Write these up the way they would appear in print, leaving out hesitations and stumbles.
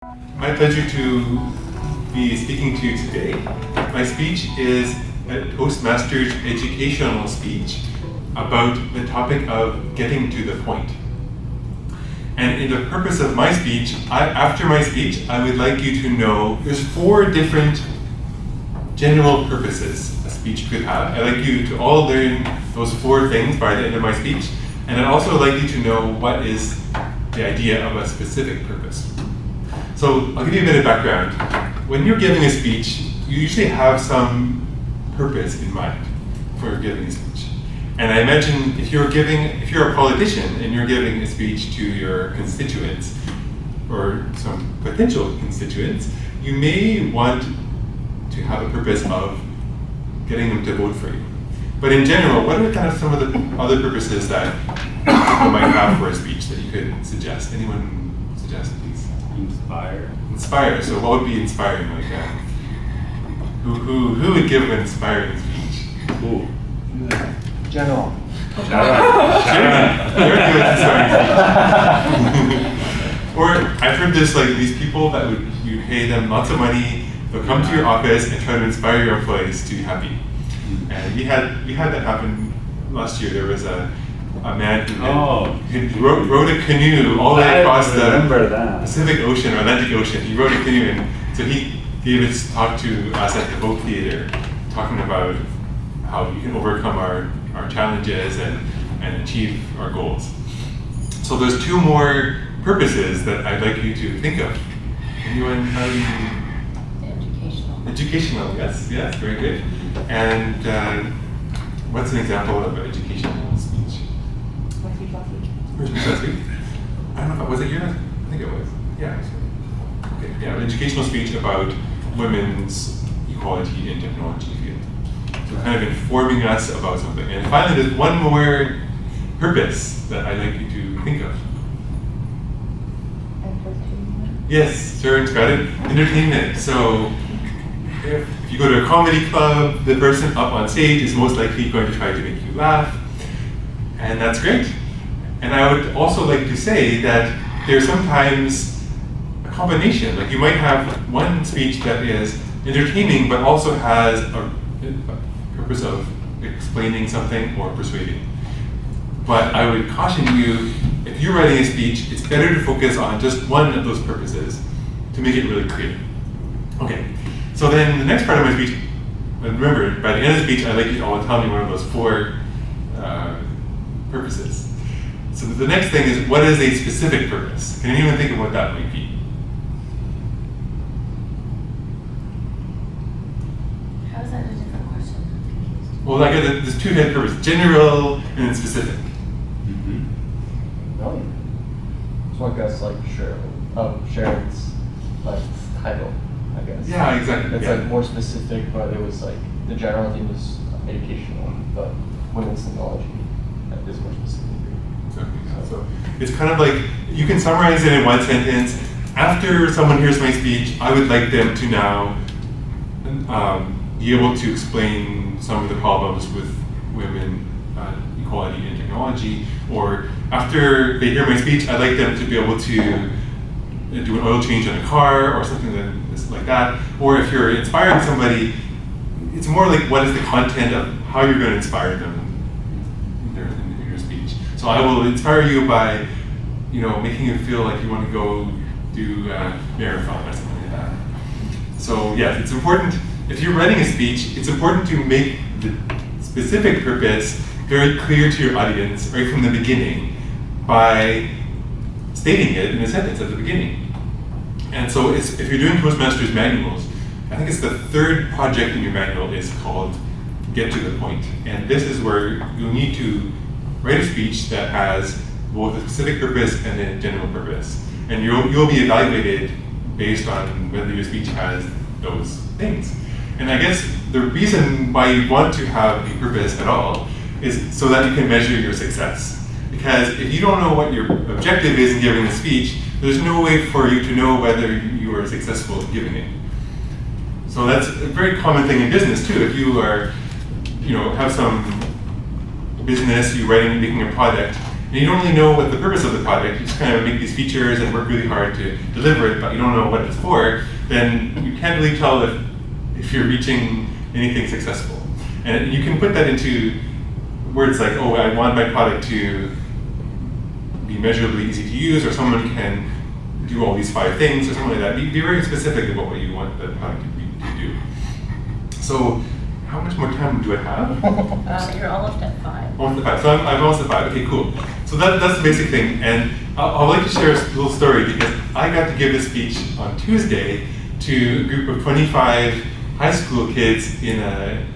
My pleasure to be speaking to you today. My speech is a Toastmasters educational speech about the topic of getting to the point. And in the purpose of my speech, after my speech, I would like you to know there's 4 different general purposes a speech could have. I'd like you to all learn those 4 things by the end of my speech. And I'd also like you to know what is the idea of a specific purpose. So I'll give you a bit of background. When you're giving a speech, you usually have some purpose in mind for giving a speech. And I imagine if you're a politician and you're giving a speech to your constituents or some potential constituents, you may want to have a purpose of getting them to vote for you. But in general, what are kind of some of the other purposes that people might have for a speech that you could suggest? Anyone suggest, please? Inspire. So what would be inspiring like that? Who would give an inspiring speech? Ooh. General. Very good inspiring speech. Or I've heard this, like these people that you pay them lots of money, they'll come to your office and try to inspire your employees to be happy. And we had that happen last year. There was a man who rowed a canoe all the way across the Pacific Ocean or Atlantic Ocean. He rowed a canoe, and so he gave his talk to us at the Vogue Theater, talking about how you can overcome our challenges and achieve our goals. So there's 2 more purposes that I'd like you to think of. Anyone have any? Educational, yes, very good. And what's an example of an educational speech? First speech last week? I don't know, was it yours? I think it was. Yeah. Okay. Yeah, an educational speech about women's equality in technology field. So kind of informing us about something. And finally, there's one more purpose that I'd like you to think of. Entertainment. Yes, Sharon's got it. Entertainment. So if you go to a comedy club, the person up on stage is most likely going to try to make you laugh. And that's great. And I would also like to say that there's sometimes a combination. Like you might have one speech that is entertaining but also has a purpose of explaining something or persuading. But I would caution you, if you're writing a speech, it's better to focus on just one of those purposes to make it really clear. Okay, so then the next part of my speech, and remember, by the end of the speech, I'd like you to all tell me one of those 4 purposes. So the next thing is, what is a specific purpose? Can anyone think of what that might be? How is that a different question? I'm confused. Well, like there's 2 types of purpose: general and then specific. No. So I guess like Sharon's like title, I guess. Yeah, exactly. It's like more specific, but it was like the general theme was educational, but women's technology is more specific. So it's kind of like, you can summarize it in one sentence. After someone hears my speech, I would like them to now be able to explain some of the problems with women equality in technology. Or after they hear my speech, I'd like them to be able to do an oil change on a car or something like that. Or if you're inspiring somebody, it's more like what is the content of how you're going to inspire them in your speech. So I will inspire you by, making you feel like you want to go do a marathon or something like that. So yes, it's important, if you're writing a speech, it's important to make the specific purpose very clear to your audience right from the beginning by stating it in a sentence at the beginning. And so if you're doing Toastmasters manuals, I think it's the 3rd project in your manual is called Get to the Point. And this is where you'll need to write a speech that has both a specific purpose and a general purpose. And you'll be evaluated based on whether your speech has those things. And I guess the reason why you want to have a purpose at all is so that you can measure your success. Because if you don't know what your objective is in giving a speech, there's no way for you to know whether you are successful in giving it. So that's a very common thing in business too. If you are, have some business, you're making a product, and you don't really know what the purpose of the project, you just kind of make these features and work really hard to deliver it, but you don't know what it's for, then you can't really tell if you're reaching anything successful. And you can put that into words like, oh, I want my product to be measurably easy to use, or someone can do all these 5 things, or something like that. Be very specific about what you want the product to do. So, how much more time do I have? You're almost at 5. Almost at 5. So I'm almost at 5. Okay, cool. So that's the basic thing. And I'd like to share a little story because I got to give this speech on Tuesday to a group of 25 high school kids in a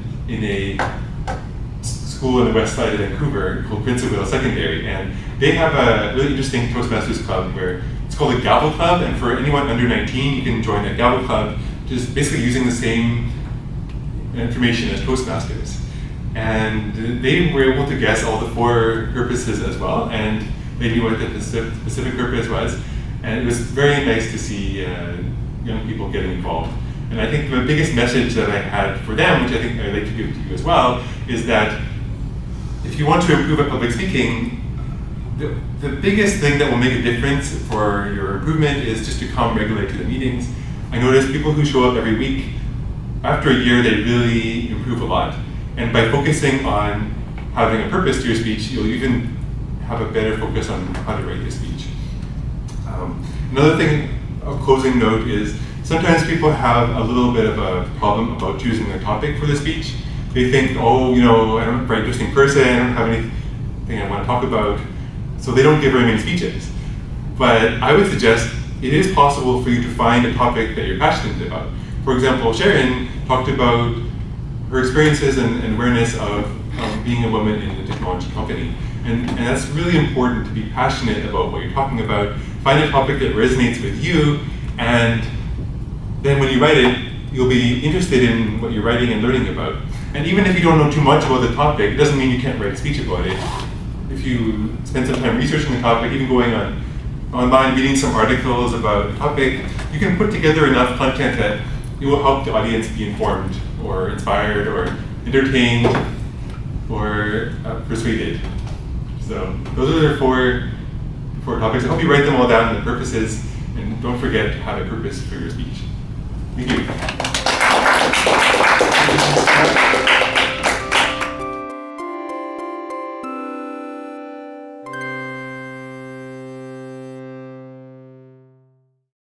school in the west side of Vancouver called Prince of Wales Secondary. And they have a really interesting Toastmasters club where it's called a Gavel Club. And for anyone under 19, you can join a Gavel Club, just basically using the same information as Toastmasters. And they were able to guess all the 4 purposes as well, and they knew what the specific purpose was. And it was very nice to see young people getting involved. And I think the biggest message that I had for them, which I think I'd like to give to you as well, is that if you want to improve at public speaking, the biggest thing that will make a difference for your improvement is just to come regularly to the meetings. I notice people who show up every week, after a year, they really improve a lot. And by focusing on having a purpose to your speech, you'll even have a better focus on how to write your speech. Another thing, a closing note, is sometimes people have a little bit of a problem about choosing their topic for the speech. They think, oh, I don't have a very interesting person, I don't have anything I want to talk about, so they don't give very many speeches. But I would suggest it is possible for you to find a topic that you're passionate about. For example, Sharon talked about her experiences and awareness of being a woman in a technology company. And that's really important to be passionate about what you're talking about. Find a topic that resonates with you, and then when you write it, you'll be interested in what you're writing and learning about. And even if you don't know too much about the topic, it doesn't mean you can't write a speech about it. If you spend some time researching the topic, even going online, reading some articles about the topic, you can put together enough content that it will help the audience be informed or inspired or entertained or persuaded. So those are the four topics. I hope you write them all down, the purposes, and don't forget to have a purpose for your speech. Thank you.